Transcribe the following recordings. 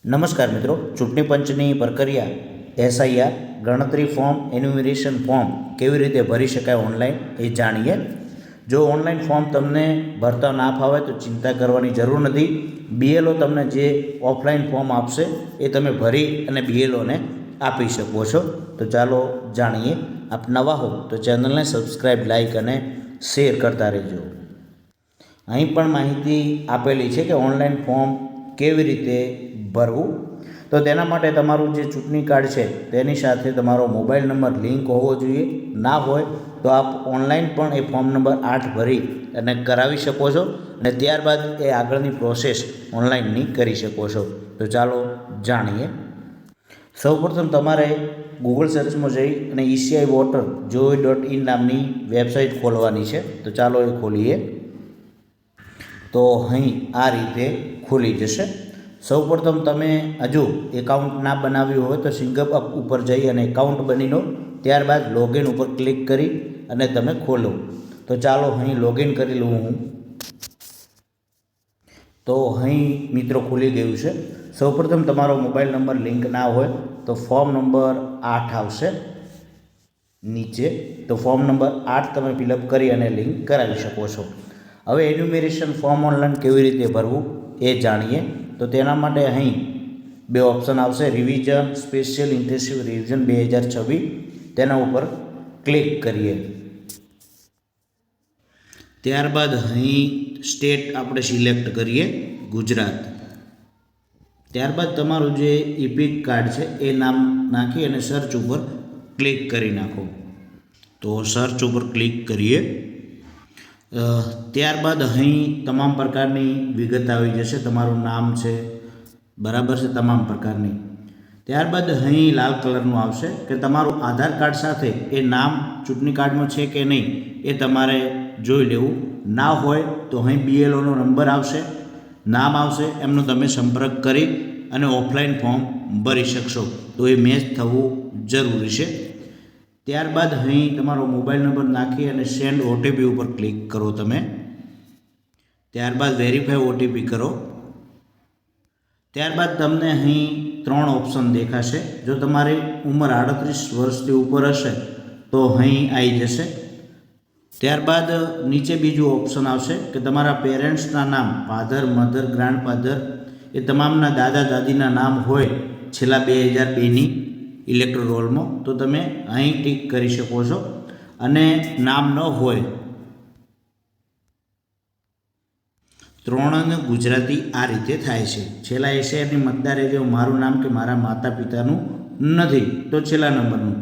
નમસ્કાર મિત્રો, ચૂંટણી પંચની પ્રક્રિયા એસઆઈઆર ગણતરી ફોર્મ એન્યુમરેશન ફોર્મ કેવી રીતે ભરી શકાય ઓનલાઈન એ જાણીએ. જો ઓનલાઈન ફોર્મ તમને ભરતા ના ફાવે તો ચિંતા કરવાની જરૂર નથી. બીએલઓ તમને જે ઓફલાઈન ફોર્મ આપશે એ તમે ભરી અને બીએલઓને આપી શકો છો. તો ચાલો જાણીએ. આપ નવા હો તો ચેનલને સબસ્ક્રાઈબ, લાઈક અને શેર કરતા રહેજો. અહીં પણ માહિતી આપેલી છે કે ઓનલાઈન ફોર્મ કેવી રીતે ભરવું. તો તેના માટે તમારું જે ચૂંટણી કાર્ડ છે તેની સાથે તમારો મોબાઈલ નંબર લિંક હોવો જોઈએ. ના હોય તો આપ ઓનલાઈન પણ એ ફોર્મ નંબર 8 ભરી અને કરાવી શકો છો અને ત્યારબાદ એ આગળની પ્રોસેસ ઓનલાઈનની કરી શકો છો. તો ચાલો જાણીએ. સૌપ્રથમ તમારે ગૂગલ સર્ચમાં જઈ અને eci-voter.gov.in નામની વેબસાઇટ ખોલવાની છે. તો ચાલો એ ખોલીએ. તો અહીં આ રીતે ખુલી જશે. સૌપ્રથમ તમે હજુ એકાઉન્ટ ના બનાવ્યું હોય તો સિંગઅપ અપ ઉપર જઈ અને એકાઉન્ટ બની લો. ત્યારબાદ લોગિન ઉપર ક્લિક કરી અને તમે ખોલો. તો ચાલો અહીં લોગિન કરી લઉં હું. તો અહીં મિત્રો ખુલી ગયું છે. સૌપ્રથમ તમારો મોબાઈલ નંબર લિંક ના હોય તો ફોર્મ નંબર 8 આવશે નીચે. તો ફોર્મ નંબર 8 તમે ફિલઅપ કરી અને લિંક કરાવી શકો છો. હવે એન્યુમરેશન ફોર્મ ઓનલાઈન કેવી રીતે ભરવું એ જાણીએ. તો તેના માટે અહીં 2 ઓપ્શન આવશે, રિવિઝન સ્પેશિયલ ઇન્ટેન્સિવ રિવિઝન 2026. તેના ઉપર ક્લિક કરીએ. ત્યારબાદ અહીં સ્ટેટ આપણે સિલેક્ટ કરીએ, ગુજરાત. ત્યારબાદ તમારું જે ઇપિક કાર્ડ છે એ નામ નાખી અને સર્ચ ઉપર ક્લિક કરી નાખો. તો સર્ચ ઉપર ક્લિક કરીએ. ત્યારબાદ અહીં તમામ પ્રકારની વિગત આવી જશે. તમારું નામ છે, બરાબર છે, તમામ પ્રકારની. ત્યારબાદ અહીં લાલ કલરનું આવશે કે તમારું આધાર કાર્ડ સાથે એ નામ ચૂંટણી કાર્ડમાં છે કે નહીં એ તમારે જોઈ લેવું. ના હોય તો અહીં બીએલઓનો નંબર આવશે, નામ આવશે, એમનો તમે સંપર્ક કરી અને ઓફલાઈન ફોર્મ ભરી શકશો. તો એ મેચ થવું જરૂરી છે. ત્યારબાદ અહીં તમારો મોબાઈલ નંબર નાખી અને સેન્ડ ઓટીપી ઉપર ક્લિક કરો તમે. ત્યારબાદ વેરીફાઈ ઓટીપી કરો. ત્યારબાદ તમને અહીં 3 ઓપ્શન દેખાશે. જો તમારી ઉંમર 38 વર્ષથી ઉપર હશે તો અહીં આવી જશે. ત્યારબાદ નીચે બીજું ઓપ્શન આવશે કે તમારા પેરેન્ટ્સના નામ, ફાધર, મધર, ગ્રાન્ડફાધર એ તમામના દાદા દાદીના નામ હોય છેલ્લા 2002ની ઇલેક્ટોરલ રોલમાં તો તમે અહીં ટિક કરી શકો છો. અને નામ ન હોય 3 ગુજરાતી આ રીતે થાય છે. છેલ્લા એશિયાની મતદાર એરિયા મારું નામ કે મારા માતા પિતાનું નથી તો છેલ્લા નંબરનું,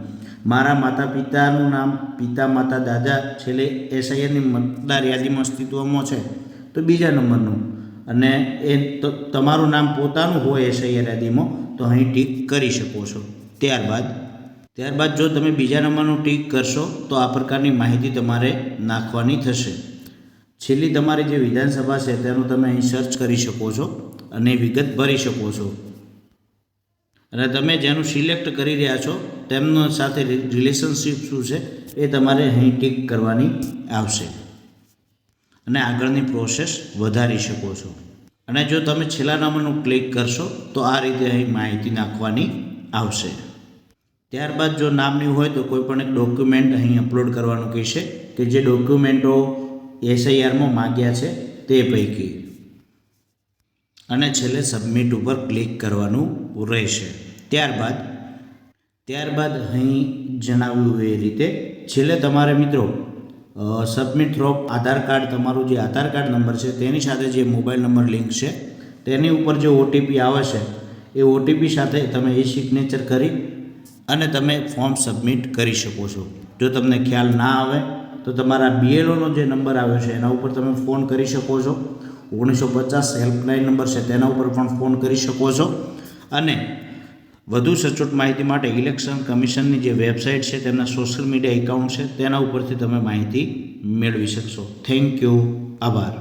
મારા માતા પિતાનું નામ, પિતા, માતા, દાદા છેલ્લે એશિયાની મતદાર યાદીમાં અસ્તિત્વમાં છે તો બીજા નંબરનું. અને એ તમારું નામ પોતાનું હોય એશિયા યાદીમાં તો અહીં ટિક કરી શકો છો. ત્યારબાદ જો તમે બીજા નંબરનું ટિક કરશો તો આ પ્રકારની માહિતી તમારે નાખવાની થશે. છેલ્લી તમારી જે વિધાનસભા છે તેનું તમે અહીં સર્ચ કરી શકો છો અને વિગત ભરી શકો છો. અને તમે જેનું સિલેક્ટ કરી રહ્યા છો તેમનો સાથે રિલેશનશિપ શું છે એ તમારે અહીં ટિક કરવાની આવશે અને આગળની પ્રોસેસ વધારી શકો છો. અને જો તમે છેલ્લા નંબરનું ક્લિક કરશો તો આ રીતે અહીં માહિતી નાખવાની આવશે. ત્યારબાદ જો નામની હોય તો કોઈ પણ એક ડોક્યુમેન્ટ અહીં અપલોડ કરવાનું કહેશે કે જે ડોક્યુમેન્ટો એસઆઈઆરમાં માગ્યા છે તે પૈકી. અને છેલ્લે સબમિટ ઉપર ક્લિક કરવાનું રહેશે. ત્યારબાદ અહીં જણાવ્યું એ રીતે છેલ્લે તમારે મિત્રો સબમિટ થ્રો આધાર કાર્ડ, તમારું જે આધાર કાર્ડ નંબર છે તેની સાથે જે મોબાઈલ નંબર લિંક છે તેની ઉપર જે ઓટીપી આવે છે એ ઓટીપી સાથે તમે એ સિગ્નેચર કરી અને તમે ફોર્મ સબમિટ કરી શકો છો. જો તમને ખ્યાલ ના આવે તો તમારા બીએલઓનો જે નંબર આવ્યો છે એના ઉપર તમે ફોન કરી શકો છો. 1950 હેલ્પલાઇન નંબર છે તેના ઉપર પણ ફોન કરી શકો છો. અને વધુ સચોટ માહિતી માટે ઇલેક્શન કમિશનની જે વેબસાઇટ છે, તેમના સોશિયલ મીડિયા એકાઉન્ટ છે તેના ઉપરથી તમે માહિતી મેળવી શકશો. Thank you. આભાર.